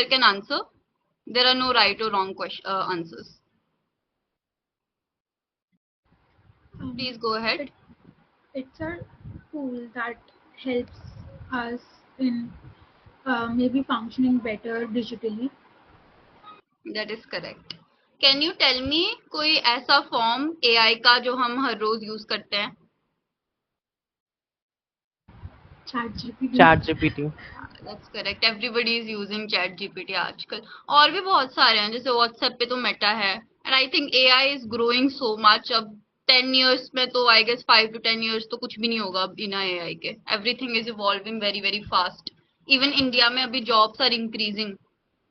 can answer. There are no right or wrong answers. Please go ahead. It's a tool that helps us in maybe functioning better digitally. That is correct. Can you tell me कोई ऐसा form AI का जो हम हर रोज use करते हैं? ChatGPT. That's correct. Everybody is using ChatGPT आजकल. और भी बहुत सारे हैं, जैसे WhatsApp पे तो मेटा है. And I think AI is growing so much. अब 10 years में तो I guess 5 to 10 years तो कुछ भी नहीं होगा बिना AI के. Everything is evolving very very fast. Even India में अभी jobs are increasing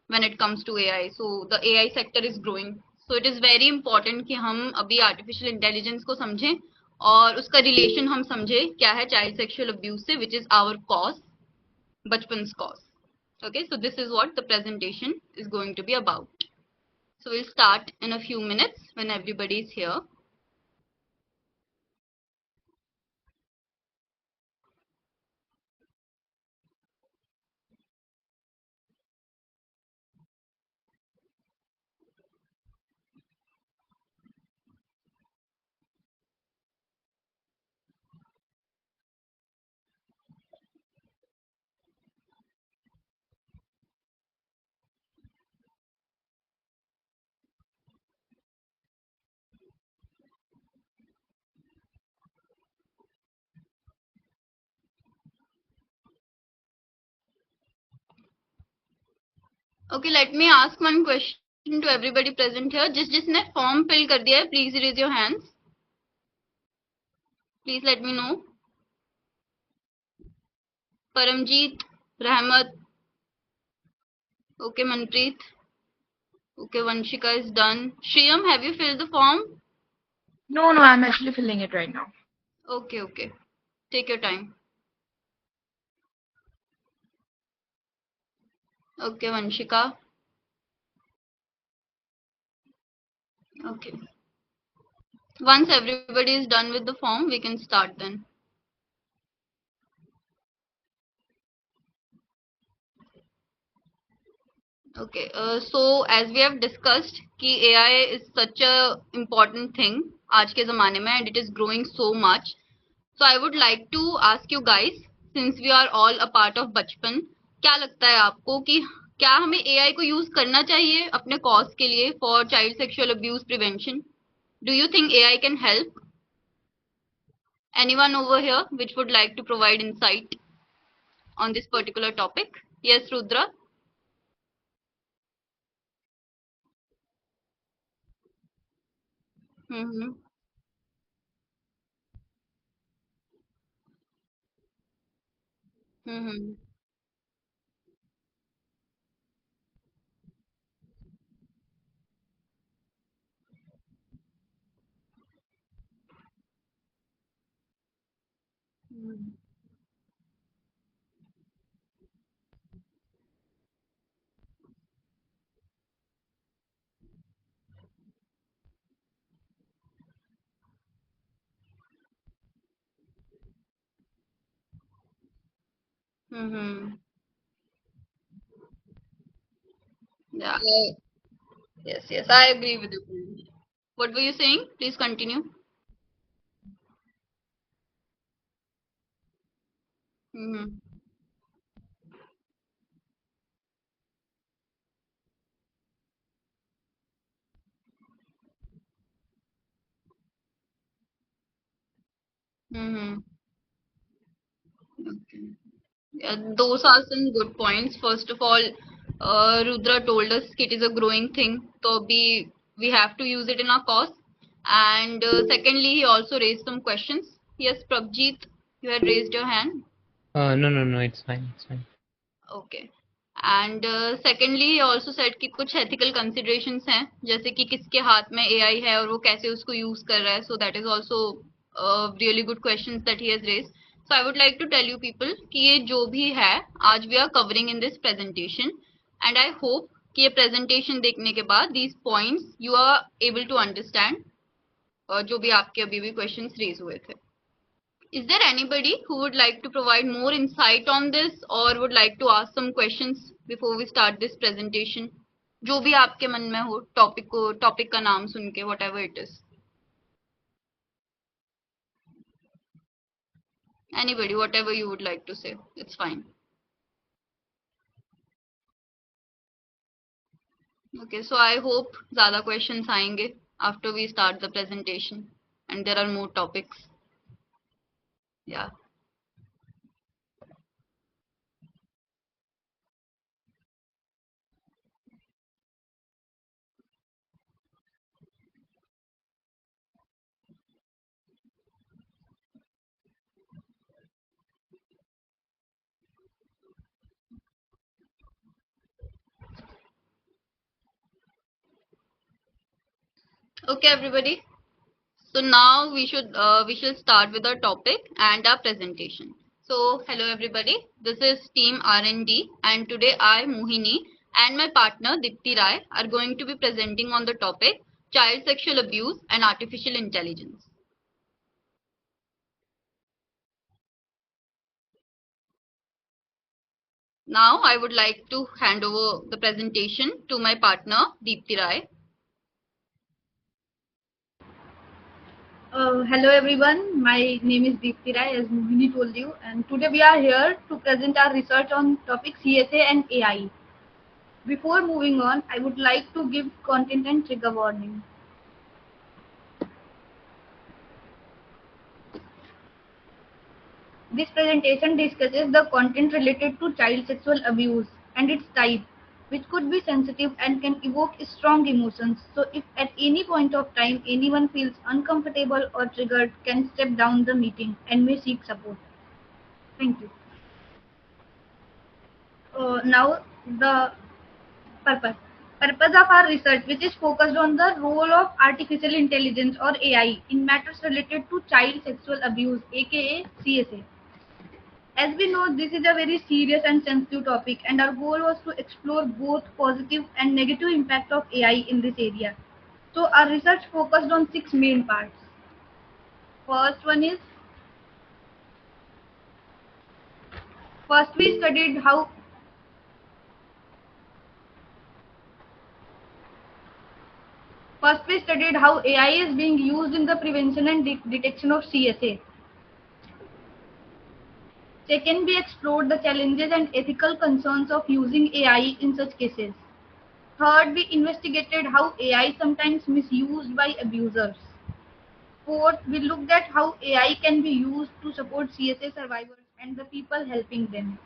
when it comes to AI. So the AI sector is growing. So it is very important कि हम अभी artificial intelligence को समझें और उसका relation हम समझें क्या है child sexual abuse से, which is our cause, bachpan's cause. Okay, so this is what the presentation is going to be about. So we'll start in a few minutes when everybody is here. Okay, let me ask one question to everybody present here. जिसने form fill कर दिया है, please raise your hands. Please let me know. Paramjeet, Rahmat. Okay, Manpreet. Okay, Vanshika is done. Shriyam, have you filled the form? No, I'm actually filling it right now. Okay, okay. Take your time. Okay, Vanshika. Okay. Once everybody is done with the form, we can start then. Okay, so as we have discussed कि AI is such a important thing आज के ज़माने में and it is growing so much. So I would like to ask you guys, since we are all a part of बचपन, क्या लगता है आपको कि क्या हमें AI को यूज करना चाहिए अपने कॉज के लिए for child sexual abuse prevention? Do you think AI can help? Anyone over here which would like to provide insight on this particular topic? Yes, Rudra. Mm-hmm. Mm-hmm. Mm-hmm. Yeah. Yes, yes, I agree with you. What were you saying? Please continue. Mm-hmm. Mm-hmm. Okay. Yeah, those are some good points. First of all, Rudra told us it is a growing thing, so we have to use it in our cause. And secondly, he also raised some questions. Yes, Prabjeet, you had raised your hand. No, it's fine, it's fine. Okay. And secondly he also said कि कुछ ethical considerations हैं, जैसे कि किसके हाथ में AI है और वो कैसे उसको यूज कर रहा है. So that is also really good questions that he has raised. So I would like to tell you people कि ये जो भी है आज we are covering in this presentation and I hope कि ये presentation देखने के बाद these points you are able to understand जो भी आपके अभी भी questions raise हुए थे. Is there anybody who would like to provide more insight on this or would like to ask some questions before we start this presentation? जो भी आपके मन में हो टॉपिक का नाम सुन के, whatever it is. Anybody, whatever you would like to say, it's fine. Okay, so I hope ज़्यादा questions आएंगे after we start the presentation and there are more topics. Yeah. Okay, everybody. So now we shall start with our topic and our presentation. So hello everybody, this is team R&D and today I, Mohini, and my partner Dipti Rai are going to be presenting on the topic child sexual abuse and artificial intelligence. Now I would like to hand over the presentation to my partner Dipti Rai. Hello everyone, my name is Deepti Rai, as Mohini told you, and today we are here to present our research on topic CSA and AI. Before moving on, I would like to give content and trigger warning. This presentation discusses the content related to child sexual abuse and its type, which could be sensitive and can evoke strong emotions. So if at any point of time anyone feels uncomfortable or triggered, can step down the meeting and may seek support. Thank you. Now the purpose. Purpose of our research, which is focused on the role of artificial intelligence or AI in matters related to child sexual abuse, aka CSA. As we know, this is a very serious and sensitive topic, and our goal was to explore both positive and negative impact of AI in this area. So our research focused on 6 main parts. First one is, first we studied how AI is being used in the prevention and detection of CSA. Second, we explored the challenges and ethical concerns of using AI in such cases. Third, we investigated how AI sometimes misused by abusers. Fourth, we looked at how AI can be used to support CSA survivors and the people helping them.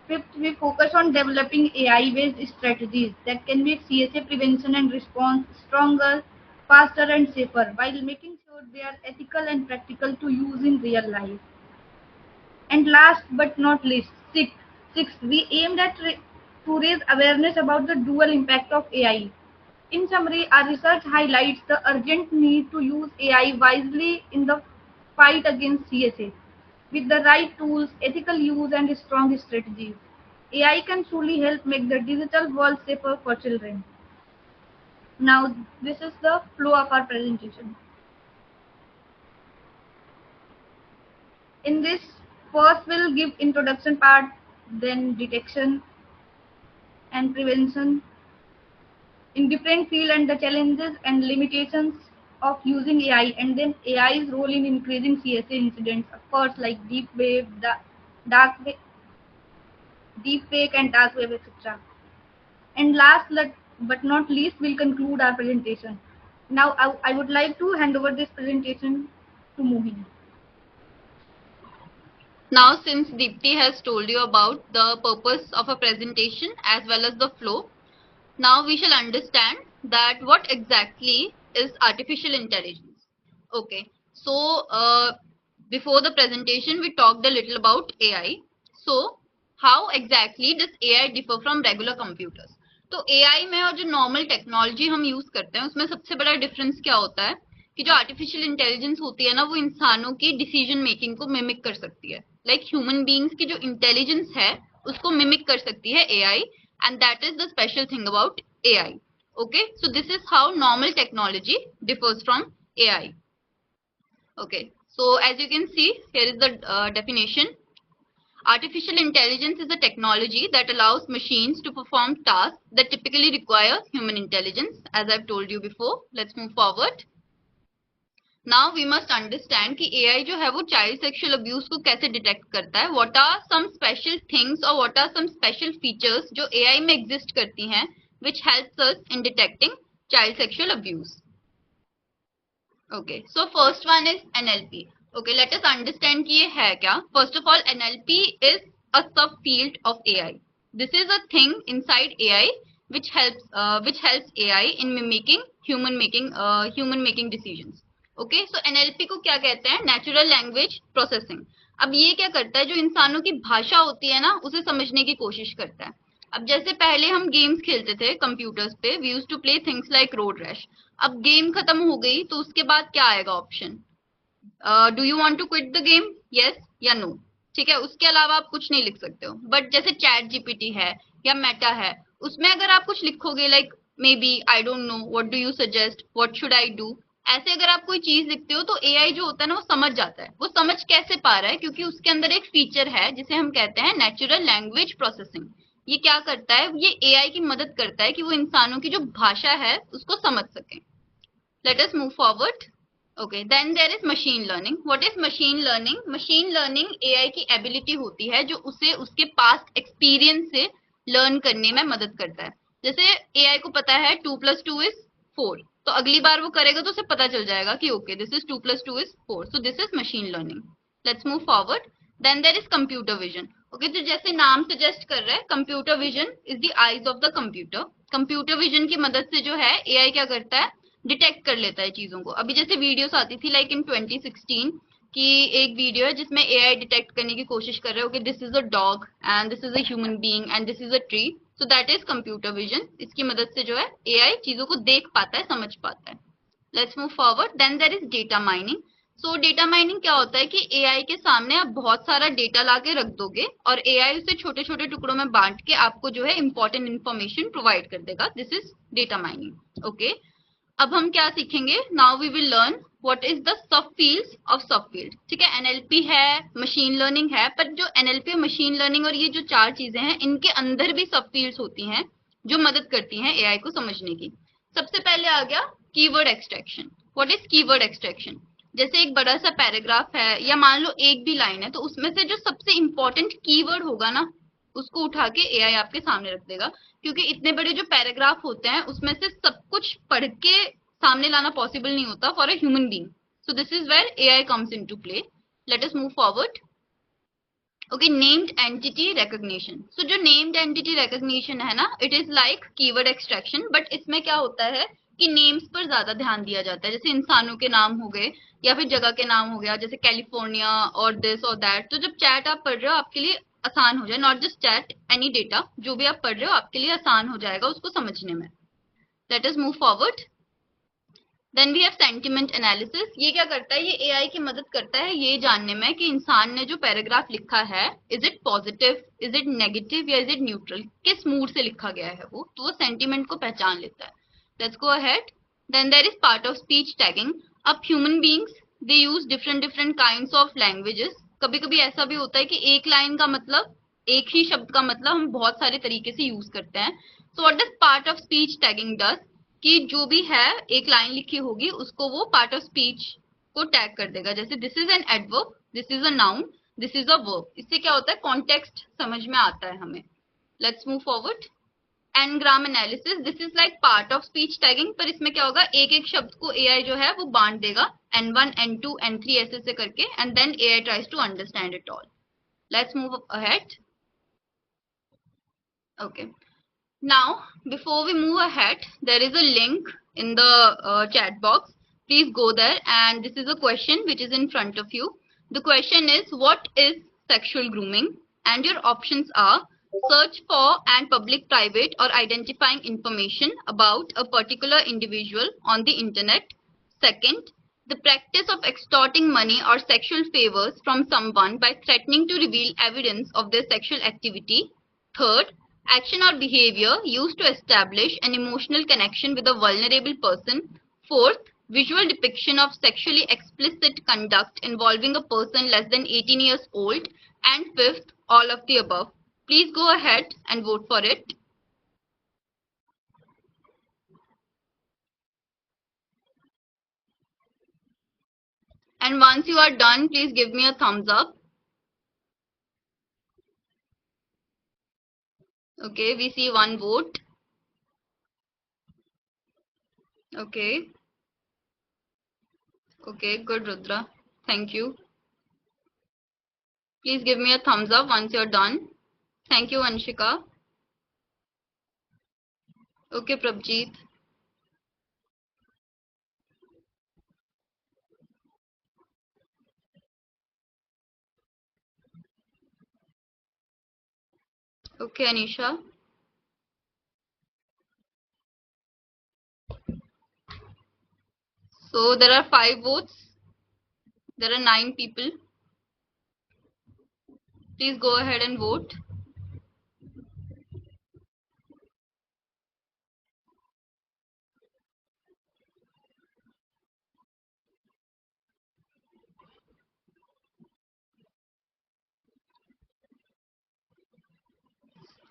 Fifth, we focus on developing AI-based strategies that can make CSA prevention and response stronger, faster and safer while making sure they are ethical and practical to use in real life. And last but not least, sixth, we aimed at to raise awareness about the dual impact of AI. In summary, our research highlights the urgent need to use AI wisely in the fight against CSA. With the right tools, ethical use and strong strategies, AI can truly help make the digital world safer for children. Now, this is the flow of our presentation. In this, first we'll give introduction part, then detection and prevention in different field and the challenges and limitations of using AI, and then AI's role in increasing CSA incidents, of course, like deep fake and dark web, etc. And last but not least, we'll conclude our presentation. Now, I would like to hand over this presentation to Mohini. Now, since Deepti has told you about the purpose of a presentation as well as the flow, now we shall understand that what exactly is artificial intelligence. Okay, so before the presentation we talked a little about AI. So how exactly does AI differ from regular computers? तो AI में और जो normal technology हम use करते हैं उसमें सबसे बड़ा डिफरेंस क्या होता है कि जो आर्टिफिशियल इंटेलिजेंस होती है ना वो इंसानों की डिसीजन मेकिंग को मिमिक कर सकती है. लाइक ह्यूमन बीइंग्स की जो इंटेलिजेंस है उसको मिमिक कर सकती है AI, and that is the special thing about AI. Okay, so this is how normal technology differs from AI. Okay, so as you can see, here is the definition. Artificial intelligence is a technology that allows machines to perform tasks that typically require human intelligence, as I've told you before. Let's move forward. Now we must understand कि AI जो है वो child sexual abuse को कैसे detect करता है. What are some special things or what are some special features जो AI में exist करती हैं which helps us in detecting child sexual abuse. Okay, so first one is NLP. Okay, let us understand कि ये है क्या. First of all, NLP is a subfield of AI. This is a thing inside AI which helps AI in mimicking human making decisions. Okay, so NLP को क्या कहते हैं? Natural language processing. अब ये क्या करता है? जो इंसानों की भाषा होती है ना, उसे समझने की कोशिश करता है. अब जैसे पहले हम गेम्स खेलते थे कंप्यूटर्स पे, we used to play things like road rash. अब गेम खत्म हो गई तो उसके बाद क्या आएगा option? Do you want to quit the game, yes या नो. ठीक है, उसके अलावा आप कुछ नहीं लिख सकते हो. बट जैसे चैट जीपीटी है या मेटा है, उसमें अगर आप कुछ लिखोगे like maybe I don't know, what do you suggest, what should I do, ऐसे अगर आप कोई चीज लिखते हो तो एआई जो होता है ना वो समझ जाता है. वो समझ कैसे पा रहा है? क्योंकि उसके अंदर एक फीचर है जिसे हम कहते हैं नेचुरल लैंग्वेज प्रोसेसिंग. ये क्या करता है? ये एआई की मदद करता है कि वो इंसानों की जो भाषा है उसको समझ सके. Let us move forward. Okay, then there is machine learning. What is machine learning? Machine learning AI की एबिलिटी होती है जो उसे उसके पास्ट एक्सपीरियंस से लर्न करने में मदद करता है. जैसे एआई को पता है 2 + 2 = 4, तो अगली बार वो करेगा तो उसे पता चल जाएगा कि okay this is 2 + 2 = 4. So this is machine learning. Let's move forward. Then there is computer vision. Okay, तो जैसे नाम सजेस्ट कर रहा है, computer vision is the eyes of the computer. Computer vision की मदद से जो है एआई क्या करता है? डिटेक्ट कर लेता है चीजों को. अभी जैसे वीडियोस आती थी लाइक इन 2016 की एक वीडियो है जिसमें एआई डिटेक्ट करने की कोशिश कर रहे हो कि this is a dog and this is a human being and this is a tree. So that is computer vision. इसकी मदद से जो है एआई चीजों को देख पाता है, समझ पाता है. Let's move forward. Then there is data mining. So data mining क्या होता है कि एआई के सामने आप बहुत सारा डेटा लाके रख दोगे और एआई उसे छोटे छोटे टुकड़ों में बांट के आपको जो है इंपॉर्टेंट इन्फॉर्मेशन प्रोवाइड कर देगा. This is data mining. Okay, अब हम क्या सीखेंगे? Now we will learn what is the sub fields of sub field. ठीक है, एनएलपी है, मशीन लर्निंग है, पर जो एनएलपी, मशीन लर्निंग और ये जो चार चीजें हैं इनके अंदर भी सब फील्ड्स होती हैं जो मदद करती हैं एआई को समझने की. सबसे पहले आ गया keyword extraction. What is keyword extraction? जैसे एक बड़ा सा पैराग्राफ है या मान लो एक भी लाइन है, तो उसमें से जो सबसे इंपॉर्टेंट कीवर्ड होगा ना उसको उठा के एआई आपके सामने रख देगा. क्योंकि इतने बड़े जो पैराग्राफ होते हैं उसमें से सब कुछ पढ़ के सामने लाना पॉसिबल नहीं होता for a human being. So this is where AI comes into play. Let us move forward. Okay, named entity recognition. So जो नेम्ड एंटिटी रिकॉग्निशन है ना, it is like keyword extraction, but इसमें क्या होता है कि नेम्स पर ज्यादा ध्यान दिया जाता है. जैसे इंसानों के नाम हो गए या फिर जगह के नाम हो गया, जैसे कैलिफोर्निया और दिस और दैट. तो जब चैट आप पढ़ रहे हो आपके लिए आसान हो जाए, not just chat, any data जो भी आप पढ़ रहे हो आपके लिए आसान हो जाएगा उसको समझने में. Let us move forward. Then we have sentiment analysis. ये क्या करता है? ये एआई की मदद करता है ये जानने में कि इंसान ने जो पैराग्राफ लिखा है is it positive, is it negative या इज इट न्यूट्रल, किस मूड से लिखा गया है वो, तो वो सेंटिमेंट को पहचान लेता है. Let's go ahead. Then there is part of speech tagging. अब human beings they use different kinds of languages. कभी कभी ऐसा भी होता है कि एक लाइन का मतलब, एक ही शब्द का मतलब हम बहुत सारे तरीके से यूज करते हैं. So what does part of speech tagging does? कि जो भी है एक लाइन लिखी होगी उसको वो पार्ट ऑफ स्पीच को टैग कर देगा. जैसे this is an adverb, this is a noun, this is a verb. इससे क्या होता है? कॉन्टेक्स्ट समझ में आता है हमें. Let's move forward. N gram analysis. This is like part of speech tagging, पर इसमें क्या होगा? एक एक शब्द को एआई जो है वो बांट देगा N1, N2, N3 ऐसे से करके, and then AI tries to understand it all. Let's move ahead. Okay, now before we move ahead, there is a link in the chat box. Please go there, and this is a question which is in front of you. The question is, what is sexual grooming? And your options are: search for and public, private or identifying information about a particular individual on the internet. Second, the practice of extorting money or sexual favors from someone by threatening to reveal evidence of their sexual activity. Third, action or behavior used to establish an emotional connection with a vulnerable person. Fourth, visual depiction of sexually explicit conduct involving a person less than 18 years old, and fifth, all of the above. Please go ahead and vote for it. And once you are done, please give me a thumbs up. Okay, we see one vote. Okay. Okay, good, Rudra. Thank you. Please give me a thumbs up once you're done. Thank you, Anshika. Okay, Prabjeet. Okay, Anisha. So there are 5 votes. There are 9 people. Please go ahead and vote.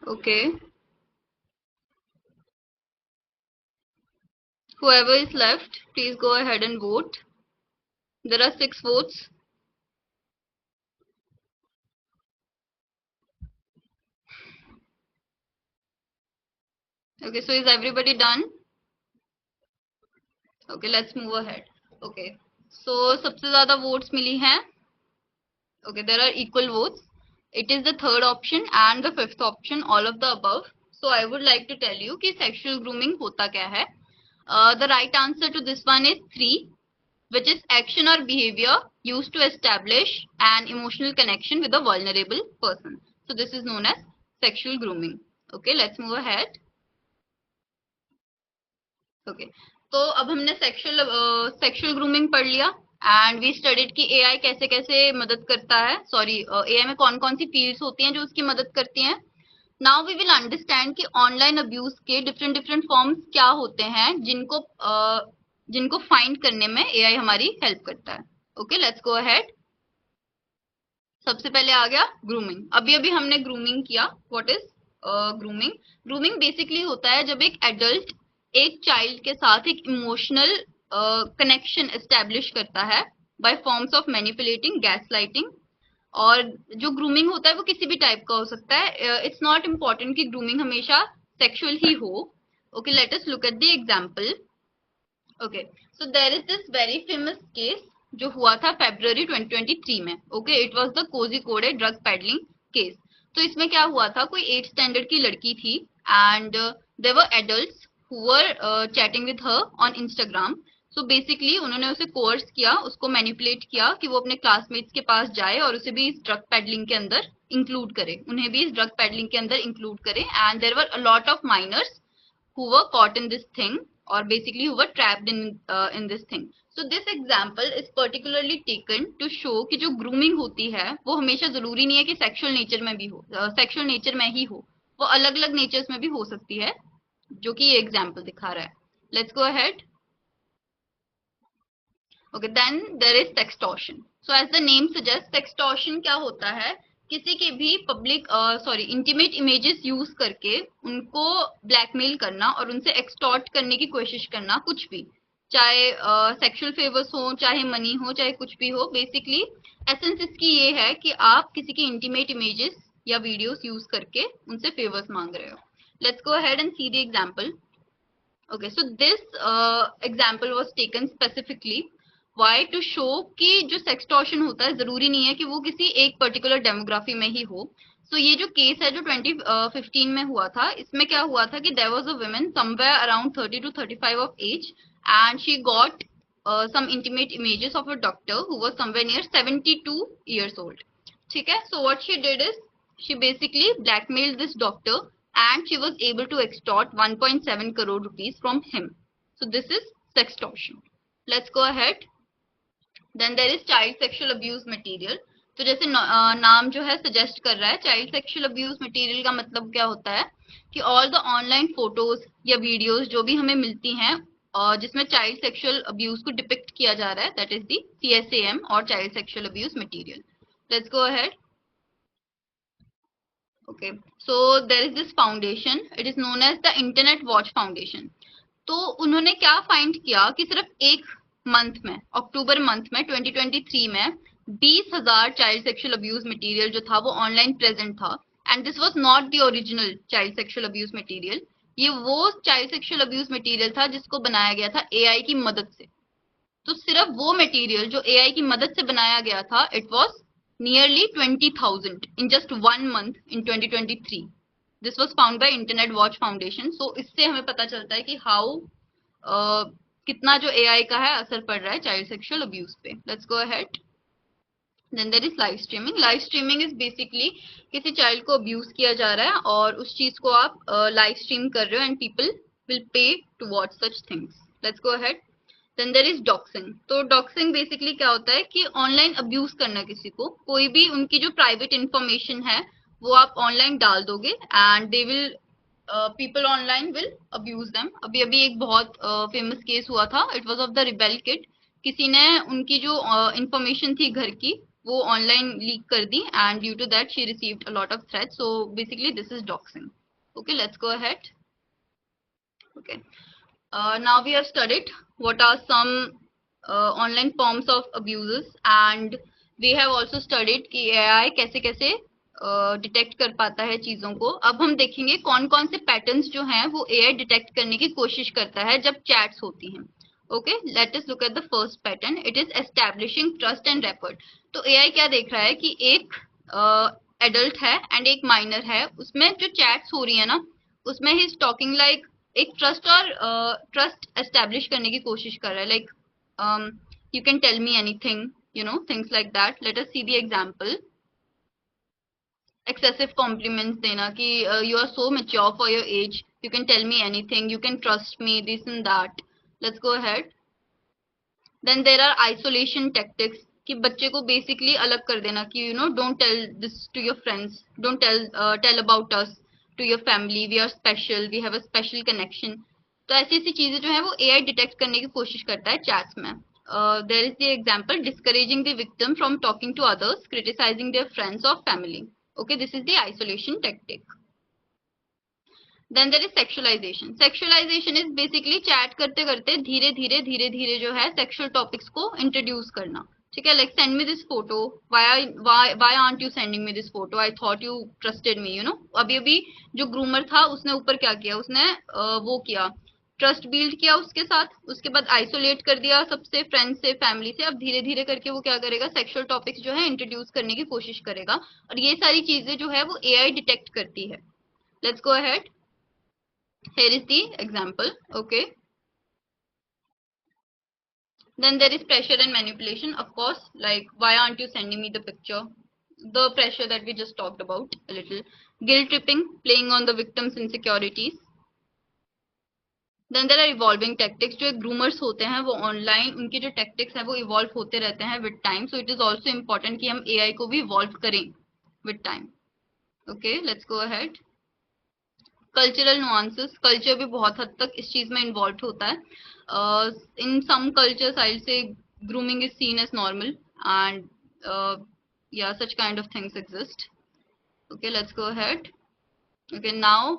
Okay. Whoever is left, please go ahead and vote. There are 6 votes. Okay, so is everybody done? Okay, let's move ahead. Okay. So सबसे ज़्यादा votes मिली हैं. Okay, there are equal votes. It is the third option and the fifth option, all of the above. So I would like to tell you कि sexual grooming होता क्या है. The right answer to this one is 3, which is action or behavior used to establish an emotional connection with a vulnerable person. So this is known as sexual grooming. Okay, let's move ahead. Okay, तो अब हमने sexual grooming पढ़ लिया and we studied कि AI कैसे कैसे मदद करता है. सॉरी, एआई में कौन कौन सी फील्ड्स होती हैं जो उसकी मदद करती हैं. नाउ वी विल अंडरस्टैंड कि ऑनलाइन अब्यूज के डिफरेंट फॉर्म्स क्या होते हैं जिनको फाइंड करने में एआई हमारी हेल्प करता है. Okay, let's go ahead. सबसे पहले आ गया ग्रूमिंग. अभी अभी हमने ग्रूमिंग किया. What is grooming? Grooming basically होता है जब एक एडल्ट एक चाइल्ड के साथ एक इमोशनल कनेक्शन एस्टेब्लिश करता है by forms of manipulating, gaslighting. और जो ग्रूमिंग होता है वो किसी भी टाइप का हो सकता है. इट्स नॉट इम्पॉर्टेंट कि ग्रूमिंग हमेशा सेक्सुअल ही हो. Okay, let us look at the example. Okay, so there is this very famous case जो हुआ था February 2023 में. Okay, it was the Kozhikode drug peddling case. तो इसमें क्या हुआ था, कोई 8th स्टैंडर्ड की लड़की थी and there were adults who were chatting with her on Instagram. So basically उन्होंने उसे कोर्स किया, उसको मैनिपुलेट किया कि वो अपने क्लासमेट्स के पास जाए और उसे भी इस ड्रग पेडलिंग के अंदर इंक्लूड करे, उन्हें भी इस ड्रग पेडलिंग के अंदर इंक्लूड करे. And there were a lot of minors who were caught in this thing or basically who were trapped in this thing. So this example is particularly taken to show कि जो grooming होती है वो हमेशा जरूरी नहीं है कि सेक्सुअल नेचर में भी हो, सेक्सुअल नेचर में ही हो, वो अलग अलग नेचर्स में भी हो सकती है, जो कि ये एग्जाम्पल दिखा रहा है. Let's go ahead. Okay, then there is sextortion. So as the name suggest, sextortion क्या होता है, किसी के भी पब्लिक इंटीमेट इमेजेस यूज करके उनको ब्लैकमेल करना और उनसे एक्सटॉर्ट करने की कोशिश करना, कुछ भी, चाहे सेक्सुअल फेवर्स हो, चाहे मनी हो, चाहे कुछ भी हो. बेसिकली एसेंस इसकी ये है कि आप किसी की इंटीमेट इमेजेस या वीडियोस यूज करके उनसे फेवर्स मांग रहे हो. Let's go ahead and see the example. Okay, so this example was taken specifically why to show कि जो sextortion होता है जरूरी नहीं है कि वो किसी एक पर्टिकुलर डेमोग्राफी में ही हो. So ये जो केस है जो 2015 में हुआ था, इसमें क्या हुआ था कि there was a woman somewhere around 30 to 35 of age and she got some intimate images of a doctor who was somewhere near 72 years old. ठीक है, so what she did is she basically blackmailed this doctor and she was able to extort 1.7 crore rupees from him. So this is sextortion. Let's go ahead. Then there is child sexual abuse material. तो जैसे नाम जो है suggest कर रहा है, child sexual abuse material का मतलब क्या होता है कि ऑल द ऑनलाइन फोटोज या वीडियोज जो भी हमें मिलती हैं जिसमें चाइल्ड सेक्सुअल अब्यूज को डिपिक्ट किया जा रहा है, दैट इज दी CSAM और child sexual abuse material. Let's go ahead. Okay, so there is this foundation, it is known as the Internet Watch Foundation. तो उन्होंने क्या फाइंड किया कि सिर्फ एक मंथ में, अक्टूबर मंथ में 2023 में 20,000 चाइल्ड सेक्सुअल अब्यूज मटेरियल जो था वो ऑनलाइन प्रेजेंट था. And this was not the original child sexual abuse material. ये वो चाइल्ड सेक्सुअल अब्यूज मटेरियल था जिसको बनाया गया था AI की मदद से. तो सिर्फ वो मटेरियल जो AI की मदद से बनाया गया था, it was nearly 20,000 in just 1 month in 2023. This was found by Internet Watch Foundation. So इससे हमें पता चलता है कि how कितना जो AI का है असर पड़ रहा है चाइल्ड सेक्सुअल अब्यूज पे. Let's go ahead. Then there is live streaming. Live streaming is basically किसी चाइल्ड को अब्यूज किया जा रहा है और उस चीज को आप लाइव स्ट्रीम कर रहे हो and people will pay to watch such things. Let's go ahead. Then there is doxing. तो doxing बेसिकली क्या होता है कि ऑनलाइन अब्यूज करना किसी को, कोई भी उनकी जो प्राइवेट इंफॉर्मेशन है वो आप ऑनलाइन डाल दोगे and they will people online will abuse them. अभी अभी एक बहुत फेमस केस हुआ था, it was of the rebel kid. किसी ने उनकी जो इंफॉर्मेशन थी घर की वो ऑनलाइन लीक कर दी and due to that she received a lot of threats. So basically this is doxing. Okay, let's go ahead. Okay. Now we have studied what are some online forms of abuses and we have also studied कि AI कैसे कैसे detect कर पाता है चीजों को. अब हम देखेंगे कौन कौन से पैटर्न्स जो हैं वो AI डिटेक्ट करने की कोशिश करता है जब चैट्स होती हैं. Okay, let us look at the first pattern. It is establishing trust and rapport. तो AI क्या देख रहा है कि एक एडल्ट है एंड एक माइनर है, उसमें जो चैट्स हो रही है ना उसमें ही इज टॉकिंग लाइक एक ट्रस्ट और ट्रस्ट एस्टैब्लिश करने की कोशिश कर रहा है. Like you can tell me anything, you know, things like that. Let us see the example. Excessive compliments देना कि you are so mature for your age, you can tell me anything, you can trust me, this and that. Let's go ahead. Then there are isolation tactics कि बच्चे को basically अलग कर देना कि you know don't tell this to your friends, don't tell about us to your family, we are special, we have a special connection. तो ऐसी ऐसी चीजें जो है वो AI डिटेक्ट करने की कोशिश करता है चैट्स में. There is the example discouraging the victim from talking to others, criticising their friends और family. Okay, this is the isolation tactic. Then there is sexualisation. Sexualisation is basically chat करते करते धीरे धीरे जो है सेक्सुअल टॉपिक्स को introduce करना. ठीक है, like send me this photo, why aren't you sending me this photo, I thought you trusted me, you know. अभी अभी जो ग्रूमर था उसने ऊपर क्या किया, उसने वो किया, ट्रस्ट बिल्ड किया उसके साथ, उसके बाद आइसोलेट कर दिया सबसे, फ्रेंड्स से, फैमिली से. अब धीरे धीरे करके वो क्या करेगा, सेक्सुअल टॉपिक्स जो है इंट्रोड्यूस करने की कोशिश करेगा और ये सारी चीजें जो है वो AI डिटेक्ट करती है. Let's go ahead. Here is the example. Okay. Then there is pressure and manipulation, of course, like why aren't you sending me the picture, the pressure that we just talked about a little. Guilt tripping, playing on the victim's insecurities. Then there are evolving tactics. जो groomers होते हैं वो online उनके जो tactics हैं वो evolve होते रहते हैं with time. So it is also important कि हम AI को भी evolve करें with time. Okay, let's go ahead. Cultural nuances. Culture भी बहुत हद तक इस चीज में इन्वॉल्व होता है. इन सम कल्चर साइड से grooming is seen as normal and या such kind of things exist. Okay, let's go ahead. Okay, now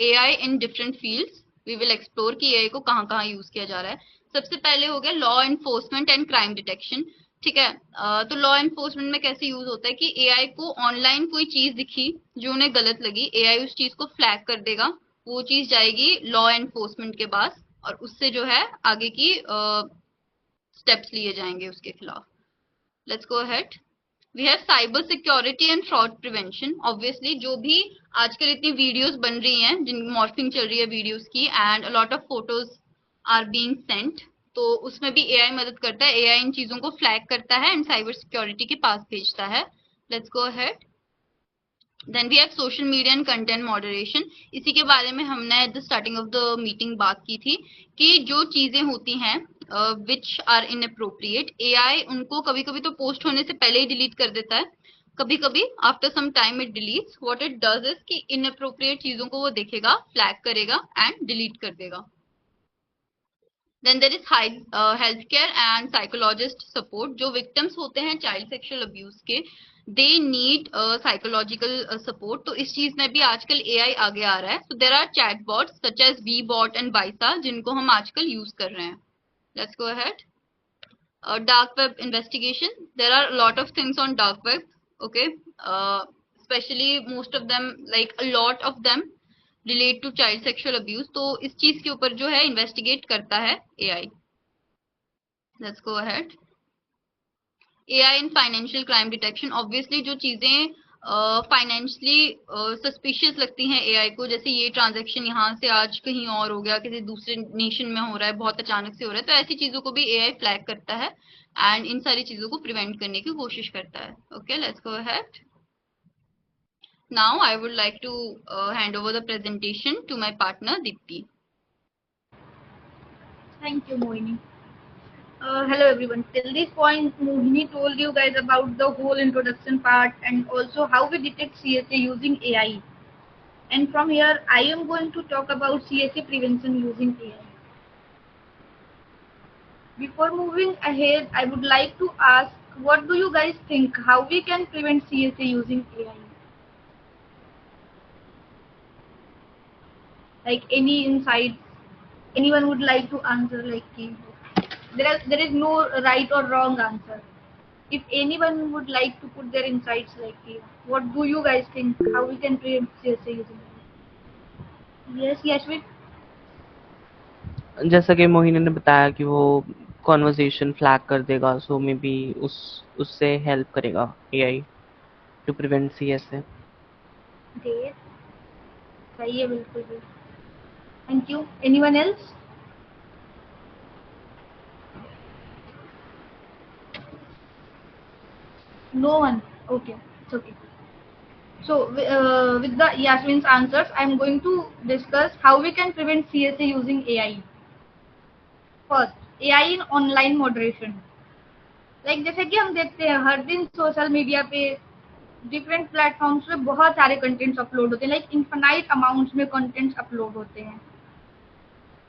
AI in different fields. We will explore कि AI को कहाँ कहाँ यूज किया जा रहा है. सबसे पहले हो गया law enforcement and crime detection. ठीक है, तो लॉ एनफोर्समेंट में कैसे यूज होता है कि AI को ऑनलाइन कोई चीज दिखी जो उन्हें गलत लगी, AI उस चीज को फ्लैग कर देगा, वो चीज जाएगी लॉ एनफोर्समेंट के पास और उससे जो है आगे की स्टेप्स लिए जाएंगे उसके खिलाफ. Let's go ahead. We have cyber security and fraud prevention. Obviously जो भी आजकल इतनी वीडियोस बन रही हैं जिन मॉर्फिंग चल रही है वीडियोस की and a lot of photos are being sent, तो उसमें भी AI मदद करता है. AI इन चीजों को फ्लैग करता है एंड साइबर सिक्योरिटी के पास भेजता है. Let's go ahead. Then we have social media and content moderation. इसी के बारे में हमने at the starting of the meeting बात की थी कि जो चीजें होती हैं विच आर इनअप्रोप्रिएट, AI उनको कभी कभी तो पोस्ट होने से पहले ही डिलीट कर देता है, कभी कभी after some time it deletes. What it does is कि इनअप्रोप्रिएट चीजों को वो देखेगा, फ्लैग करेगा एंड डिलीट कर देगा. Then there is health care and psychologist support. जो विक्टिम्स होते हैं चाइल्ड सेक्सुअल अब्यूज के, दे नीड साइकोलॉजिकल सपोर्ट. तो इस चीज में भी आजकल एआई आगे आ रहा है. So there are chatbots such as we bot and बाइसा, जिनको हम आजकल यूज कर रहे हैं. Let's go ahead. Dark web investigation. There are a lot of things on dark web. Okay, especially most of them, like a lot of them relate to child sexual abuse. तो इस चीज के ऊपर जो है इन्वेस्टिगेट करता है AI. Let's go ahead. AI in financial crime detection. Obviously जो चीजें फाइनेंशियली सस्पिशियस लगती हैं एआई को, जैसे ये ट्रांजैक्शन यहाँ से आज कहीं और हो गया, किसी दूसरे नेशन में हो रहा है, बहुत अचानक से हो रहा है, तो ऐसी चीजों को भी एआई फ्लैग करता है एंड इन सारी चीजों को प्रिवेंट करने की कोशिश करता है. Okay, let's go ahead. Now I would like to hand over the presentation to my partner Deepti. Thank you, Mohini. Hello everyone. Till this point, Mohini told you guys about the whole introduction part and also how we detect CSA using AI. And from here, I am going to talk about CSA prevention using AI. Before moving ahead, I would like to ask, what do you guys think? How we can prevent CSA using AI? Like any insights? Anyone would like to answer? Like there is no right or wrong answer. If anyone would like to put their insights, like what do you guys think? How we can prevent CSA using AI? Yes, Yashvin. जैसा कि मोहिनी ने बताया कि वो conversation flag कर देगा, so maybe उससे help करेगा AI to prevent CSA. Great. सही है, बिल्कुल भी. Thank you. Anyone else? No one. Okay, it's okay. So with the Yasmin's answers, I am going to discuss how we can prevent CSA using AI. First, AI in online moderation. Like जैसे कि हम देखते हैं हर दिन social media पे different platforms पे बहुत सारे कंटेंट्स अपलोड होते हैं, लाइक इनफाइनाइट अमाउंट्स में कंटेंट्स अपलोड होते हैं.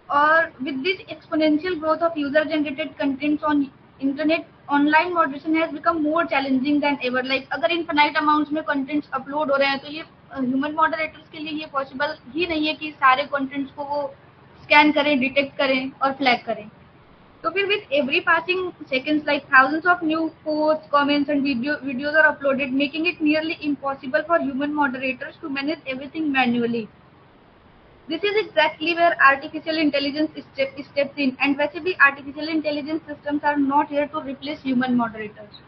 और with this exponential growth of user generated contents on internet, online moderation has become more challenging then ever. Like अगर इनफाइनाइट अमाउंट्स में कंटेंट्स अपलोड हो रहे हैं तो ये ह्यूमन मॉडरेटर्स के लिए ये पॉसिबल ही नहीं है कि सारे कंटेंट्स को वो स्कैन करें, डिटेक्ट करें और फ्लैग करें. तो फिर with every passing seconds, like thousands of new posts, comments and videos are uploaded, making it nearly impossible for human moderators to manage everything manually. This is exactly where artificial intelligence steps in. And वैसे भी artificial intelligence systems are not here to replace human moderators,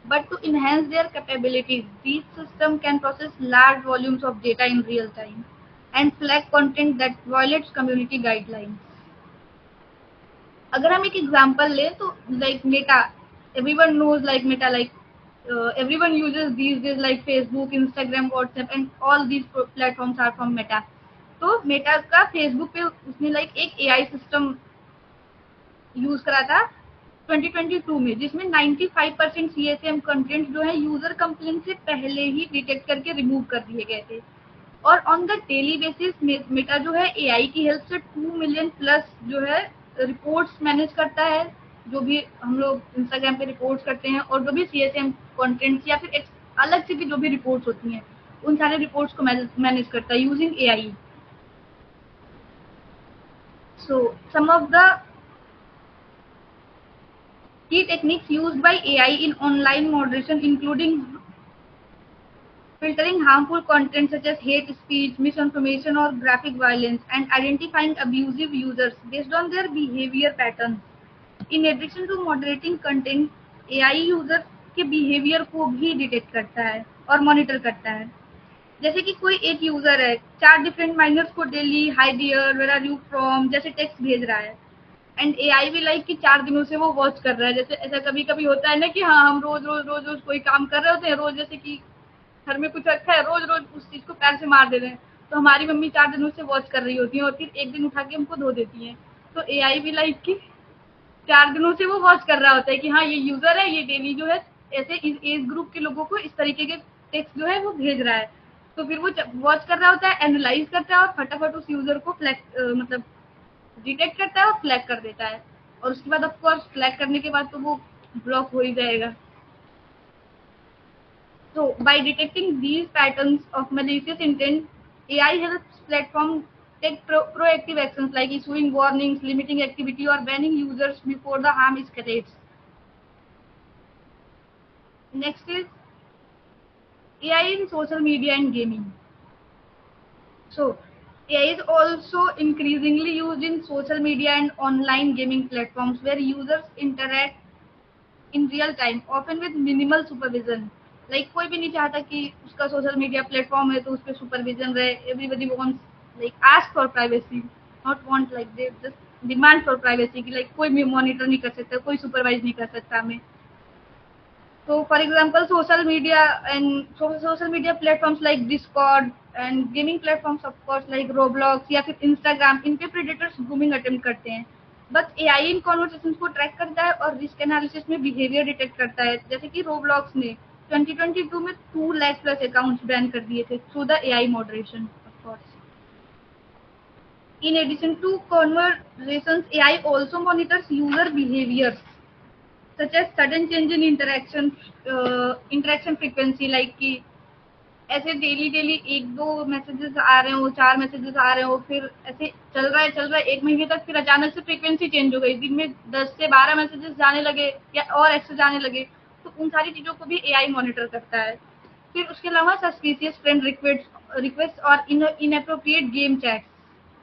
but to enhance their capabilities. These systems can process large volumes of data in real time and flag content that violates community guidelines. अगर हम एक example लें तो like Meta, everyone knows like Meta, like everyone uses these days like Facebook, Instagram, WhatsApp and all these platforms are from Meta. तो Meta का Facebook पे उसने like एक एआई सिस्टम यूज करा था 2022 में, जिसमें 95% CSM कंटेंट जो है यूजर कंप्लेंट से पहले ही डिटेक्ट करके रिमूव कर दिए गए थे. और on the daily basis Meta जो है एआई की हेल्प से 2 मिलियन प्लस जो है रिपोर्ट्स मैनेज करता है, जो भी हम लोग इंस्टाग्राम पे रिपोर्ट्स करते हैं, और जो भी CSM कंटेंट्स या फिर अलग से भी जो भी रिपोर्ट्स होती हैं उन सारे रिपोर्ट्स को मैनेज करता है using AI. So some of the key techniques used by AI in online moderation, including filtering harmful content such as hate speech, misinformation or graphic violence, and identifying abusive users based on their behavior patterns. In addition to moderating content, AI user के behaviour को भी detect करता है और monitor करता है. जैसे कि कोई एक यूजर है 4 डिफरेंट माइनर्स को daily hi dear, where are you from जैसे टेक्स्ट भेज रहा है, एंड एआई भी लाइक कि 4 दिनों से वो वॉच कर रहा है. जैसे ऐसा कभी कभी होता है ना कि हाँ हम रोज कोई काम कर रहे होते हैं, रोज जैसे कि घर में कुछ रखा है, रोज उस चीज को पैर से मार दे रहे हैं, तो हमारी मम्मी 4 दिनों से वॉच कर रही होती है और फिर एक दिन उठा के हमको धो देती है. तो एआई भी लाइक कि 4 दिनों से वो वॉच कर रहा होता है कि हाँ ये यूजर है, ये डेली जो है ऐसे इस एज ग्रुप के लोगों को इस तरीके के टेक्स्ट जो है वो भेज रहा है. तो फिर वो वॉच कर रहा होता है, एनालाइज करता है और फटाफट उस यूजर को फ्लैग मतलब डिटेक्ट करता है और फ्लैग कर देता है. और उसके बाद ऑफ कोर्स फ्लैग करने के बाद तो वो ब्लॉक हो ही जाएगा. So by detecting these patterns of malicious intent, AI helps platform take proactive actions like issuing warnings, limiting activity, or banning users before the harm escalates. Next is AI in social media and gaming. So AI is also increasingly used in social media and online gaming platforms where users interact in real time, often with minimal supervision. Like कोई भी नहीं चाहता कि उसका social media platform है तो उस पर सुपरविजन रहे. Everybody wants like ask for privacy, not want like they just demand for privacy कि लाइक कोई भी मॉनिटर नहीं कर सकता, कोई सुपरवाइज नहीं कर सकता हमें. So for example, social media platforms like Discord and gaming platforms of course like Roblox या फिर Instagram, इन पे predators grooming attempt करते हैं. बस AI इन conversations को track करता है और risk analysis में behavior detect करता है. जैसे कि Roblox ने 2022 में 2 lakh plus accounts बैन कर दिए थे through the AI moderation of course. In addition to conversations, AI also monitors user behaviors such as sudden change in interaction frequency, like कि ऐसे डेली एक दो मैसेजेस आ रहे हो, 4 मैसेजेस आ रहे हो, फिर ऐसे चल रहा है 1 महीने तक, फिर अचानक से फ्रीक्वेंसी चेंज हो गई, दिन में 10 से 12 मैसेजेस जाने लगे या और एक्सेस जाने लगे. तो उन सारी चीज़ों को भी AI मॉनिटर करता है. फिर उसके अलावा सस्पिशियस फ्रेंड रिक्वेस्ट और inappropriate game chats,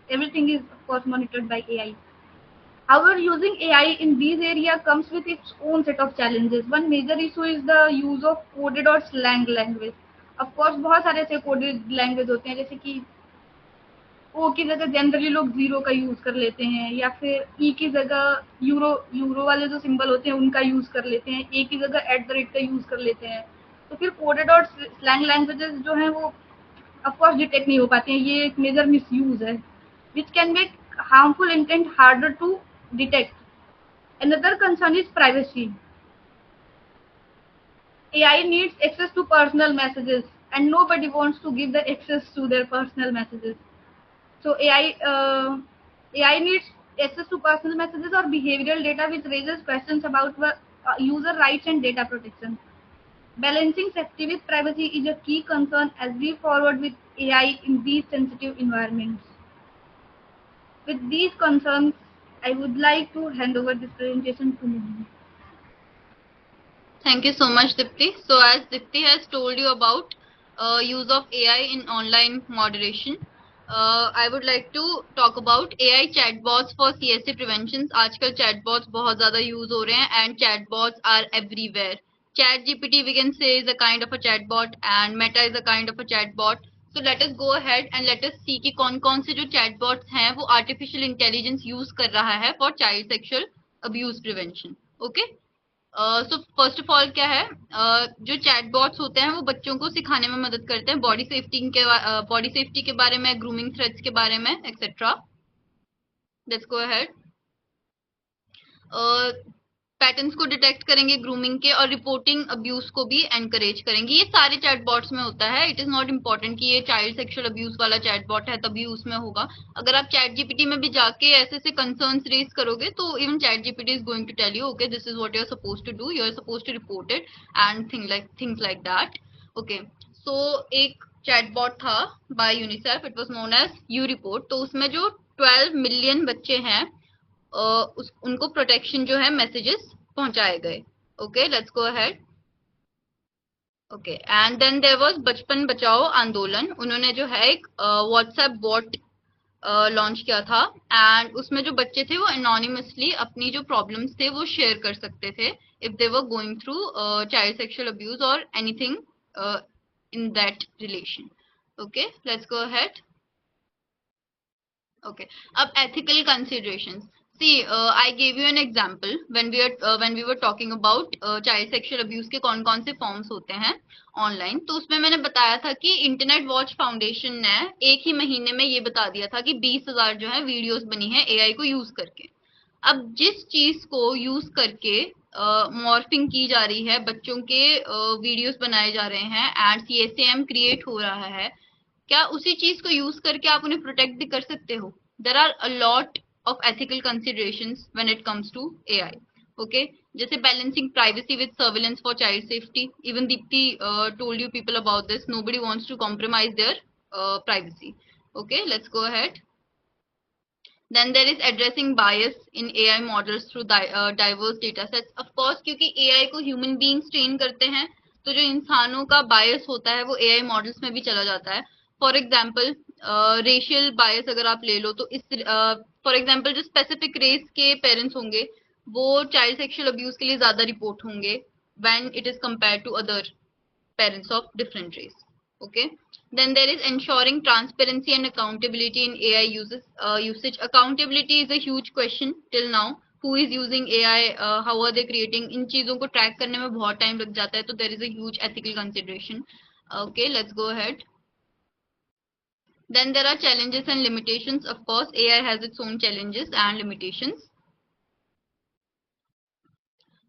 everything is of course monitored by AI. However, using AI in these areas comes with its own set of challenges. One major issue is the use of coded or slang language. Of course, बहुत सारे ऐसे coded language होते हैं जैसे कि O की जगह generally लोग जीरो का यूज कर लेते हैं, या फिर E की जगह यूरो वाले जो सिंबल होते हैं उनका यूज कर लेते हैं, A की जगह @ का यूज कर लेते हैं. तो फिर कोडेड और स्लैंग लैंग्वेजेस जो हैं वो ऑफ कोर्स डिटेक्ट नहीं हो पाते हैं. ये एक मेजर मिसयूज है which can make harmful intent harder to detect. Another concern is privacy. AI needs access to personal messages and nobody wants to give the access to their personal messages. So AI needs access to personal messages or behavioral data, which raises questions about user rights and data protection. Balancing safety with privacy is a key concern as we forward with AI in these sensitive environments. With these concerns, I would like to hand over this presentation to Mohini. Thank you so much, Dipti. So as Dipti has told you about use of AI in online moderation, I would like to talk about AI chatbots for CSA preventions. आजकल chatbots बहुत ज़्यादा use हो रहे हैं and chatbots are everywhere. ChatGPT we can say is a kind of a chatbot and Meta is a kind of a chatbot. So let us go ahead and let us see कि कौन-कौन से जो chatbots हैं वो artificial intelligence use कर रहा है for child sexual abuse prevention. Okay? So first of all क्या है, जो चैटबॉट्स होते हैं वो बच्चों को सिखाने में मदद करते हैं बॉडी सेफ्टी के बारे में, ग्रूमिंग थ्रेट्स के बारे में etcetera. Let's go ahead. Patterns को डिटेक्ट करेंगे ग्रूमिंग के और रिपोर्टिंग अब्यूज को भी एनकरेज करेंगे. ये सारे चैटबॉट्स में होता है. इट इज नॉट इम्पोर्टेंट कि ये चाइल्ड सेक्सुअल अब्यूज वाला चैटबॉट है तभी उसमें होगा. अगर आप चैट जीपीटी में भी जाके ऐसे ऐसे कंसर्न्स रेज करोगे तो even chat GPT is going to tell you okay this is what you are suppose to do, you are suppose to report it and things like that. Okay, so एक chatbot था by UNICEF, it was known as U report. तो उसमें जो 12 million बच्चे हैं उनको protection जो है मैसेजेस पहुंचाए गए. Okay, let's go ahead. Okay, and then there was Bachpan Bachao आंदोलन. उन्होंने जो है एक व्हाट्सएप बॉट लॉन्च किया था एंड उसमें जो बच्चे थे वो एनोनिमसली अपनी जो प्रॉब्लम्स थे वो शेयर कर सकते थे if they were going through child sexual abuse और anything in that relation. Okay, let's go ahead. Okay, अब ethical considerations. See, I gave you an example when we were talking about child sexual abuse के कौन-कौन से forms होते हैं online. तो उसमें मैंने बताया था कि इंटरनेट वॉच फाउंडेशन ने एक ही महीने में ये बता दिया था कि 20,000 जो है वीडियोस बनी है AI को यूज करके. अब जिस चीज को यूज करके मॉर्फिंग की जा रही है, बच्चों के वीडियोस बनाए जा रहे हैं एंड CSAM क्रिएट हो रहा है, क्या उसी चीज को यूज करके आप उन्हें प्रोटेक्ट भी कर सकते हो? There are a lot of ethical considerations when it comes to AI. Okay, जैसे balancing privacy with surveillance for child safety. Even Deepti told you people about this. Nobody wants to compromise their privacy. Okay, let's go ahead. Then there is addressing bias in AI models through diverse data sets. Of course, क्योंकि AI को human beings train करते हैं, तो जो इंसानों का bias होता है वो AI models में भी चला जाता है. For example, racial bias अगर आप ले लो तो इस for example जो specific race के parents होंगे वो child sexual abuse के लिए ज़्यादा report होंगे when it is compared to other parents of different race. Okay, then there is ensuring transparency and accountability in AI usage. Accountability is a huge question till now. Who is using AI, how are they creating, इन चीजों को track करने में बहुत time लग जाता है, तो there is a huge ethical consideration. Okay, let's go ahead. Then there are challenges and limitations. Of course, AI has its own challenges and limitations.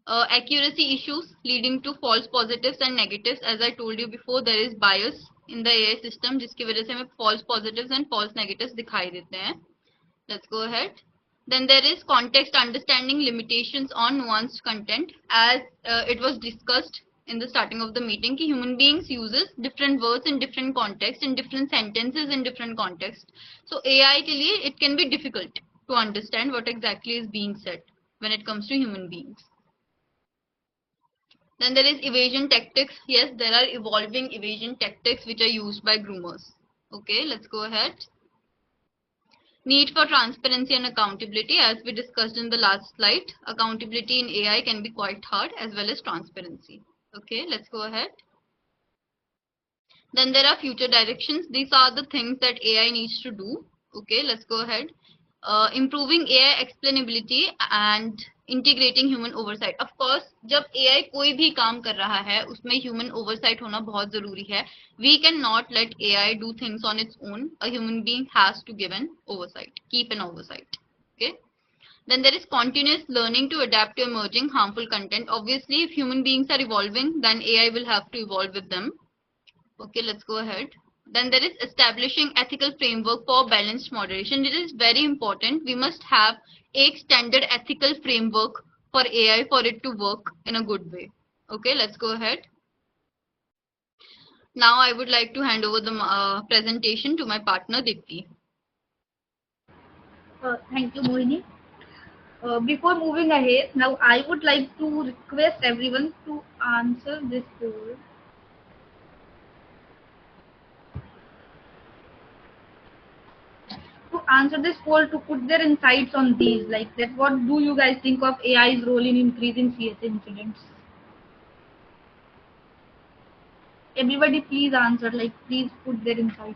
Accuracy issues leading to false positives and negatives. As I told you before, there is bias in the AI system जिसकी वजह से हमें false positives and false negatives दिखाई देते हैं. Let's go ahead. Then there is context understanding, limitations on nuanced content. As it was discussed in the starting of the meeting, कि human beings uses different words in different contexts, in different sentences in different contexts. So AI के लिए it can be difficult to understand what exactly is being said when it comes to human beings. Then there is evasion tactics. Yes, there are evolving evasion tactics which are used by groomers. Okay, let's go ahead. Need for transparency and accountability. As we discussed in the last slide, accountability in AI can be quite hard as well as transparency. Okay, let's go ahead. Then there are future directions. These are the things that AI needs to do. Okay, let's go ahead. Improving AI explainability and integrating human oversight. Of course, जब AI कोई भी काम कर रहा है उसमें human oversight होना बहुत जरूरी है. We cannot let AI do things on its own. A human being has to give an oversight, keep an oversight. Okay. Then there is continuous learning to adapt to emerging harmful content. Obviously, if human beings are evolving, then AI will have to evolve with them. Okay, let's go ahead. Then there is establishing ethical framework for balanced moderation. It is very important. We must have a standard ethical framework for AI for it to work in a good way. Okay, let's go ahead. Now I would like to hand over the presentation to my partner Deepti. Thank you, Mohini. Before moving ahead, now I would like to request everyone to answer this poll. To answer this poll, to put their insights on these, like that, what do you guys think of AI's role in increasing CSA incidents? Everybody, please answer. Like, please put their insights.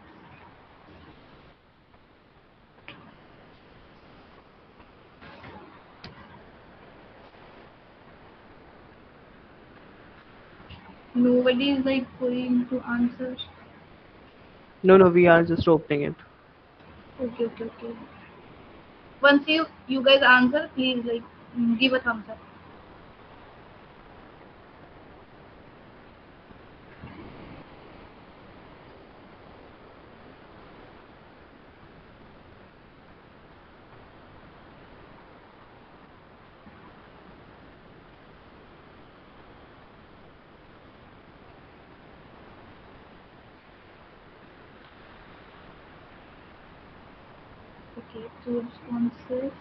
Nobody is like going to answer. No, we are just opening it. Okay. Once you guys answer, please like give a thumbs up. Okay, 2 responses.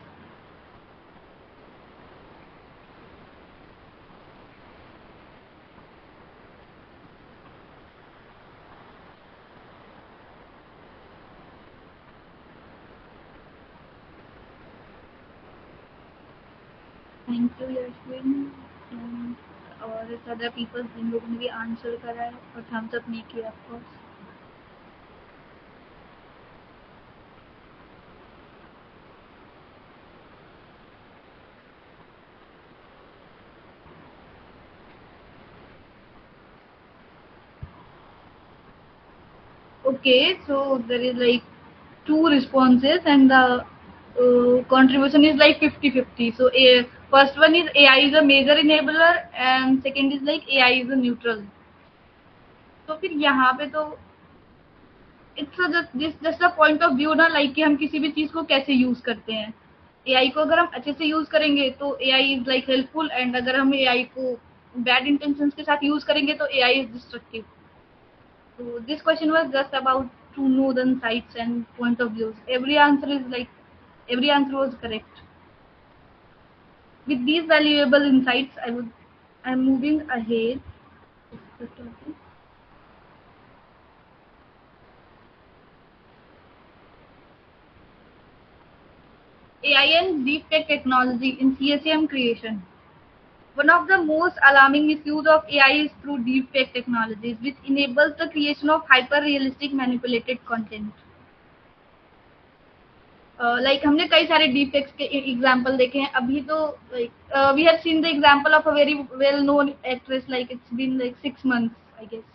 Thank you, Yashwin. और other people जिन लोगों ने भी answer करा है और thumbs up नहीं किया of course. Okay, so there is like 2 responses and the contribution is like 50-50. So first one is AI is a major enabler and second is like AI is a neutral. तो फिर यहाँ पे तो it's just a point of view ना, like कि हम किसी भी चीज को कैसे यूज करते हैं. एआई को अगर हम अच्छे से यूज करेंगे तो AI is like helpful, and अगर हम एआई को बैड इंटेंशंस के साथ यूज करेंगे तो AI is destructive. So this question was just about to know the insights and point of views. Every answer was correct. With these valuable insights, I'm moving ahead. AI and deep tech technology in CSAM creation. One of the most alarming misuse of AI is through deepfake technologies, which enables the creation of hyper-realistic manipulated content. Like हमने कई सारे deepfakes के example देखे हैं अभी तो. Like we have seen the example of a very well-known actress, like it's been like 6 months, I guess.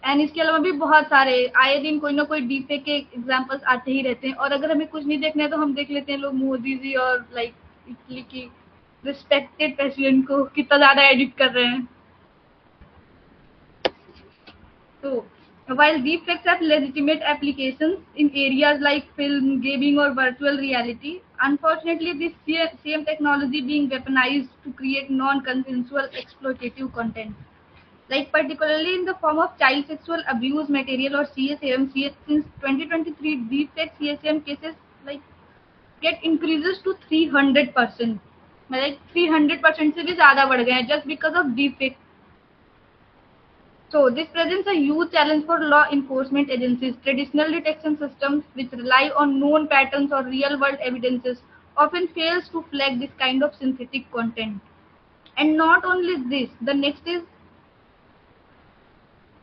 And इसके अलावा भी बहुत सारे आए दिन कोई ना कोई डीफेक के एग्जांपल्स आते ही रहते हैं. और अगर हमें कुछ नहीं देखना है तो हम देख लेते हैं लोग मोदी जी और लाइक इटली की रिस्पेक्टेड प्रेसिडेंट को कितना ज्यादा एडिट कर रहे हैं. तो while deepfakes have legitimate applications in areas like film, gaming, or virtual reality, unfortunately, this same technology being weaponized to create non-consensual exploitative content. Like particularly in the form of child sexual abuse material or CSAM. Since 2023, deepfake CSAM cases like get increases to 300%. like 300% से भी ज़्यादा बढ़ गए हैं just because of deepfake. So this presents a huge challenge for law enforcement agencies. Traditional detection systems, which rely on known patterns or real-world evidences, often fails to flag this kind of synthetic content. And not only this, the next is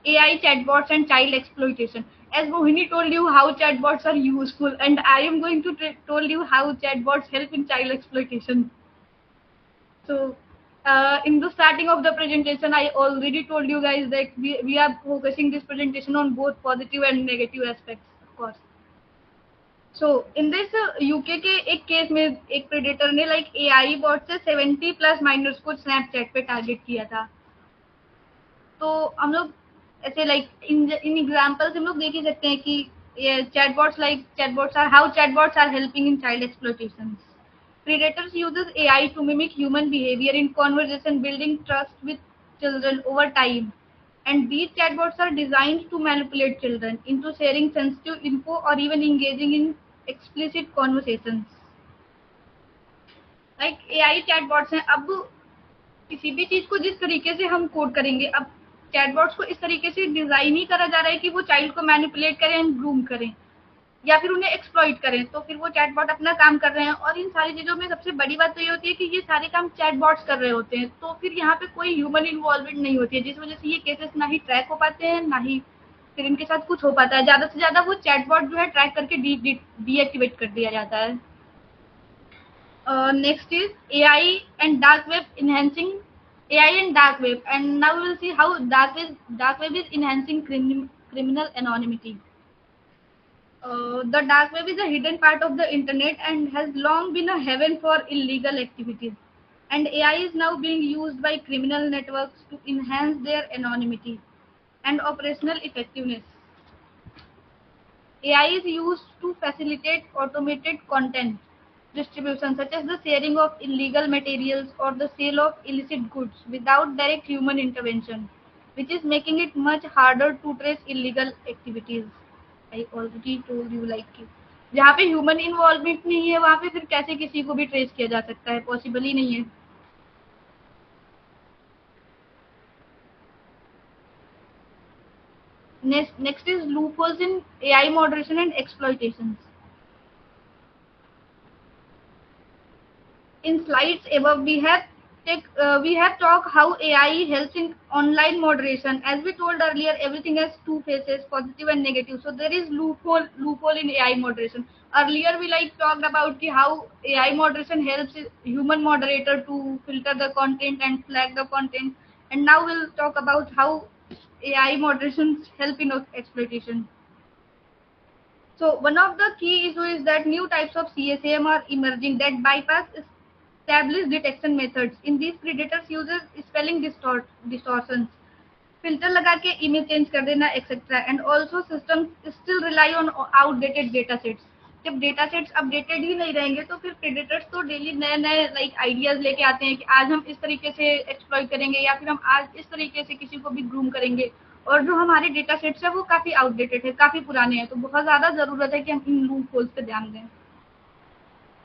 AI chatbots and child exploitation. As Mohini told you how chatbots are useful, and I am going to tell you how chatbots help in child exploitation. So, in the starting of the presentation, I already told you guys that we are focusing this presentation on both positive and negative aspects, of course. So, in this UK के एक case में एक predator ने like AI bot से 70+ miners को Snapchat पे target किया था. तो हम लोग ऐसे लाइक इन एग्जांपल से हम लोग देख ही सकते हैं कि chatbots are how chatbots are helping in child exploitation. Predators uses AI to mimic human behavior in conversation, building trust with children over time. And these chatbots are designed to manipulate children into sharing sensitive info or even engaging in explicit conversations. Like AI chatbots हैं, अब किसी भी चीज को जिस तरीके से हम कोड करेंगे, अब चैटबॉट्स को इस तरीके से डिजाइन ही करा जा रहा है कि वो चाइल्ड को मैनिपुलेट करें एंड ग्रूम करें या फिर उन्हें एक्सप्लॉइट करें. तो फिर वो चैटबॉट अपना काम कर रहे हैं. और इन सारी चीजों में सबसे बड़ी बात तो ये होती है कि ये सारे काम चैटबॉट्स कर रहे होते हैं. तो फिर यहाँ पे कोई ह्यूमन इन्वॉल्वमेंट नहीं होती है, जिस वजह से ये केसेस ना ही ट्रैक हो पाते हैं, ना ही फिर इनके साथ कुछ हो पाता है. ज्यादा से ज्यादा वो चैटबॉट जो है ट्रैक करके डीएक्टिवेट कर दिया जाता है. Next is AI and dark web enhancing AI and dark web, and now we will see how dark web is enhancing criminal anonymity. The dark web is a hidden part of the internet and has long been a haven for illegal activities. And AI is now being used by criminal networks to enhance their anonymity and operational effectiveness. AI is used to facilitate automated content distribution, such as the sharing of illegal materials or the sale of illicit goods without direct human intervention, which is making it much harder to trace illegal activities. I already told you like जहाँ पे human involvement नहीं है वहाँ पे फिर कैसे किसी को भी ट्रेस किया जा सकता है, पॉसिबल ही नहीं है. Next is loopholes in AI moderation and exploitations. In slides above, we have talked how AI helps in online moderation. As we told earlier, everything has two faces, positive and negative. So there is loophole in AI moderation. Earlier we like talked about how AI moderation helps human moderator to filter the content and flag the content. And now we'll talk about how AI moderations help in exploitation. So one of the key issues is that new types of CSAM are emerging that bypass established detection methods. In these, predators uses spelling distortions, filter लगा के image change कर देना, etc. And also systems still rely on outdated data sets. जब data sets updated ही नहीं रहेंगे तो फिर predators तो डेली नए नए लाइक आइडियाज लेके आते हैं कि आज हम इस तरीके से एक्सप्लॉइट करेंगे या फिर हम आज इस तरीके से किसी को भी ग्रूम करेंगे, और जो हमारे डेटा सेट्स है वो काफी आउटडेटेड है, काफी पुराने हैं, तो बहुत ज्यादा जरूरत है कि हम इन लूप होल्स पे ध्यान दें।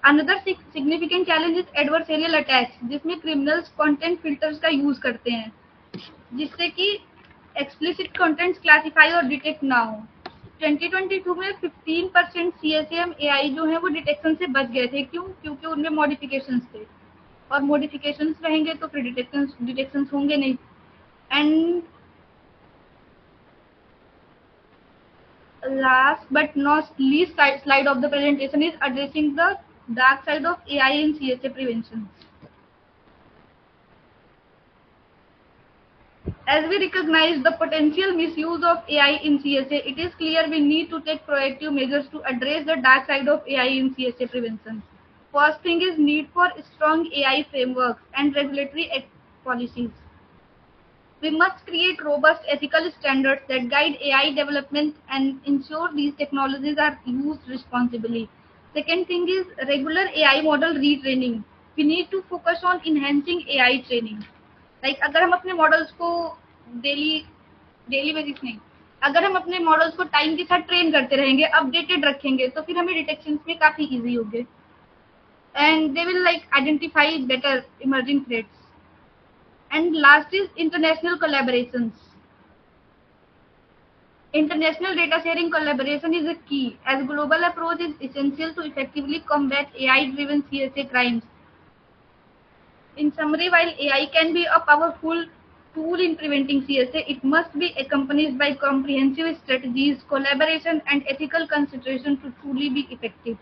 Another significant challenge is adversarial attacks, जिसमें क्रिमिनल्स कंटेंट फिल्टर्स का यूज करते हैं जिससे कि एक्सप्लिसिट कंटेंट्स क्लासिफाई और डिटेक्ट ना हो। 2022 में 15% CSAM AI जो है वो डिटेक्शन से बच गए थे। क्यों? क्योंकि उनमें मॉडिफिकेशंस थे, और मॉडिफिकेशंस रहेंगे तो फिर डिटेक्शंस होंगे नहीं। And last but not least slide of the presentation is addressing the dark side of AI in CSA prevention. As we recognize the potential misuse of AI in CSA, it is clear we need to take proactive measures to address the dark side of AI in CSA prevention. First thing is need for strong AI frameworks and regulatory policies. We must create robust ethical standards that guide AI development and ensure these technologies are used responsibly. Second thing is regular AI model retraining. We need to focus on enhancing AI training. Like अगर हम अपने models को daily basis नहीं, अगर हम अपने models को time के साथ ट्रेन करते रहेंगे, अपडेटेड रखेंगे, तो फिर हमें डिटेक्शन में काफी इजी होंगे, and they will like identify better emerging threats. And last is international collaborations. International data sharing collaboration is a key, as global approach is essential to effectively combat AI-driven CSA crimes. In summary, while AI can be a powerful tool in preventing CSA, it must be accompanied by comprehensive strategies, collaboration, and ethical consideration to truly be effective.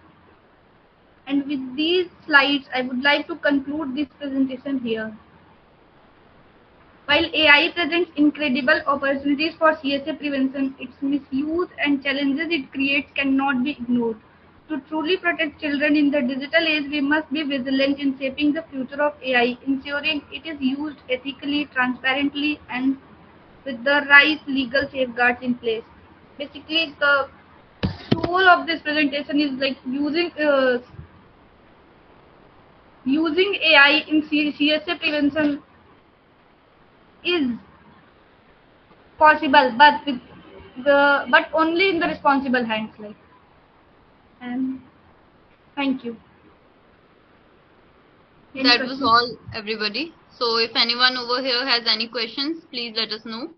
And with these slides, I would like to conclude this presentation here. While AI presents incredible opportunities for CSA prevention, its misuse and challenges it creates cannot be ignored. To truly protect children in the digital age, we must be vigilant in shaping the future of AI, ensuring it is used ethically, transparently, and with the right legal safeguards in place. Basically, the goal of this presentation is like using AI in CSA prevention is possible, but only in the responsible hands. Like, and thank you. Any That was questions? all, everybody. So if anyone over here has any questions, please let us know.